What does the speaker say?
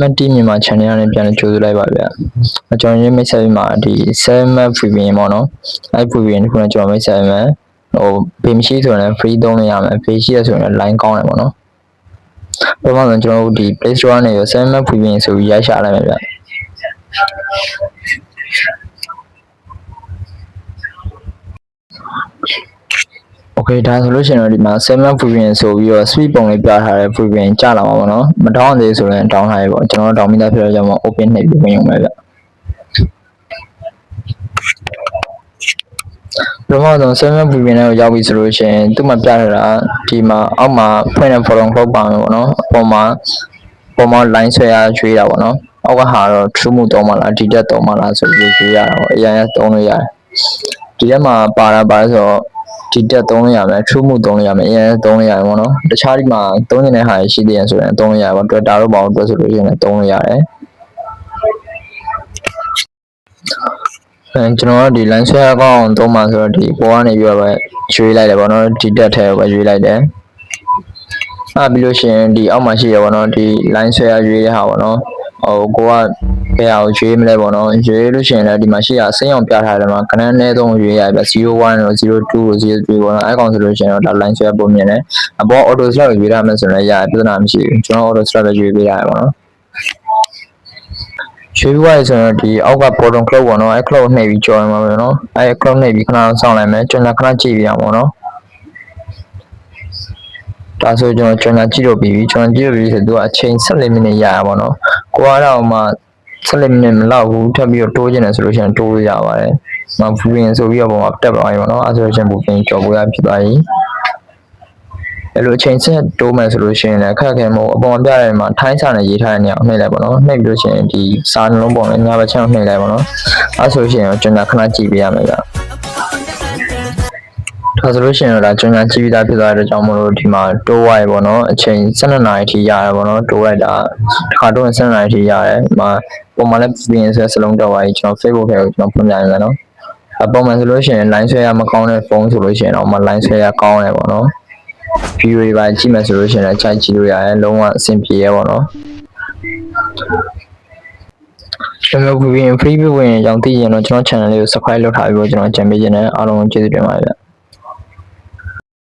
Smart TV မြန်မာ channel ကနေပြန်ကြိုးစားလိုက်ပါဗျာကျွန်တော်မိတ်ဆက်ပြီးမှဒီ 7 VPN ပေါ့နော်အဲ့ VPN ကိုကျွန်တော်မိတ်ဆက်ပြီးမှဘေးမရှိဆိုရင် free သုံးလို့ရမယ်ဘေးရှိရဆိုရင် line ကောင်းတယ်ပေါ့နော်ပထမဆုံးကျွန်တော်တို့ဒီ Play Store ကနေရော 7 VPN ဆိုပြီးရိုက်ရှာလိုက်မယ်ဗျာOkay ဒါဆိုလို့ရှိရင်တော့ဒီမှာ 7 VPN ဆိုပြီးတော့ speed ပုံလေးပြထားတဲ့ VPN ကြာလာမှာပေါ့နော်မတောင်းသေးဆိုရင်တောင်းထားရပေါ့ကျွန်တော်တောင်းမိသားဖြစ်တော့ကြောင့် open နှိပ်ပြီးဝင်ရုံပဲဗျပထမဆုံး7 VPN ကိုရောက်ပြီဆိုလို့ရှိရင်သူ့မှာပြထားတာဒီမှာအောက်မှာဖွင့်တဲ့ photo ခေါက်ပါမယ်ပေါ့နော်အပေါ်မှာ line ဆွဲရရွေးတာပေါ့နော်အောက်ကဟာတော့ true မှုသုံးပါလားဒီတက်သုံးပါလားဆိုပြီးရွေးရတာပေါ့အရင်ကသုံးလို့ရတယ်ဒီထဲမှာပါဆိုတော့ဒီတက်သုံးလို့ရမယ် true မှုသုံးလို့ရမယ်အရင်သုံးလို့ရတယ်ပေါ့နော်တခြားဒီမှာသုံးနေတဲ့ဟာရှိသေးရင်ဆိုရင်သုံးလို့ရတယ်ပေါ့ Twitter တို့ဘာလို့တွဲဆိုလို့ရှိရင်သုံးလို့ရတယ်ကျွန်တော်ကဒီ line ဆွဲအကောင့်သုံးပါဆိုတော့ဒီပေါ်ကနေပြီးတော့ပဲရွေးလိုက်တယ်ပေါ့နော်ဒီတက်ထဲပဲရွေးလိုက်တယ်ပြီးလို့ရှိရင်ဒီအောက်မှာရှိရပေါ့နော်ဒီ line ဆွဲရွေးတဲ့ဟာပေါ့နော်ကိုကဘယ်ဟာကိုရွေးမလဲပေါ့နော်ရွေးလို့ရှိရင်လည်းဒီမှာရှိရစိမ်းအောင်ပြထားတယ်မှာခဏအနည်းဆုံးရွေးရပြီ01တို့02တို့03ပေါ့နော်အဲ့ကောင်ဆိုလို့ရှိရင်တော့ဒါ line ဆွဲပုံမြင်တယ်အပေါ် auto slot ရွေးရမယ်ဆိုရင်လည်းပြဿနာမရှိဘူးကျွန်တော် auto slot ပဲရွေးပေးရတယ်ပေါ့နော်ရွှေဘွားရဆိုတော့ဒီအောက်က bottom clock ပေါ့နော်အဲ့ clock နှိပ်ပြီးကြော်ရမှာပဲနော်အဲ့ clock နှိပ်ပြီးခဏစောင့်လိုက်မယ်ကျွန်တော်ခဏကြည့်ပြရအောင်နော်ဒါဆိုကျွန်တော်ကြည့်လို့ပြီးပြီကျွန်တော်ကြည့်လို့ပြီးဆိုသူကအချိန်14မိနစ်ရရပါတော့ကိုကတော့မှ14မိနစ်မလောက်ဘူးထပ်ပြီးတော့တိုးကျင်တယ်ဆိုလို့ရှိရင်တိုးလို့ရပါတယ်မဘူပင်ဆိုပြီးတော့ပုံမှာတက်သွားပြီပေါ့နော်အဲ့ဆိုရင်ဘူပင်ကြော်ဖို့ရဖြစ်သွားပြီအဲ့လိုအချိန်ဆက်တိုးမယ်ဆိုလို့ရှိရင်လည်းခက်ခဲမို့အပေါ်ပြတဲ့မှာထိုင်းစာနဲ့ရေးထားတဲ့နေရာကိုနှိပ်လိုက်ပါတော့နှိပ်ပြီးလို့ရှိရင်ဒီစာနှလုံးပုံနဲ့ညာဘက်ချမ်းနှိပ်လိုက်ပါတော့အဲ့ဆိုရှင်ကျွန်တော်ခဏကြည့်ပေးရမယ်ဗျဒါဆိုလို့ရှိရင်တော့ကျွန်တော်ကြည့်ပြီးသားဖြစ်သွားတဲ့ကြောင့်မလို့ဒီမှာတိုးဝိုင်းပေါ့နော်အချိန်12နာရီထိရတယ်ပေါ့နော်တိုးဝိုင်းတာတစ်ခါတိုးရင်12နာရီထိရတယ်ဒီမှာပုံမှန်လည်းပြင်ဆွဲစလုံးတော့ဝိုင်းကျွန်တော် Facebook ထဲကိုကျွန်တော်ဖွင့်ပြရမယ်နော်ပုံမှန်ဆိုလို့ရှိရင် line ဆွဲရမကောင်းတဲ့ဖုန်းဆိုလို့ရှိရင်တော့မှ line ဆွဲရကောင်းတယ်ပေါ့နော် view တွေပါကြည့်မယ်ဆိုလို့ရှိရင်လည်းချိန်ကြည့်လို့ရတယ်လုံးဝအဆင်ပြေရပေါ့နော်ကျွန်တော် free ဝင်ရောင်းသိရင်တော့ကျွန်တော် channel လေးကို subscribe လုပ်ထားပြီးတော့ကျွန်တော်ကြံပေးခြင်းနဲ့အားလုံးကျေးဇူးတင်ပါတယ်ဗျ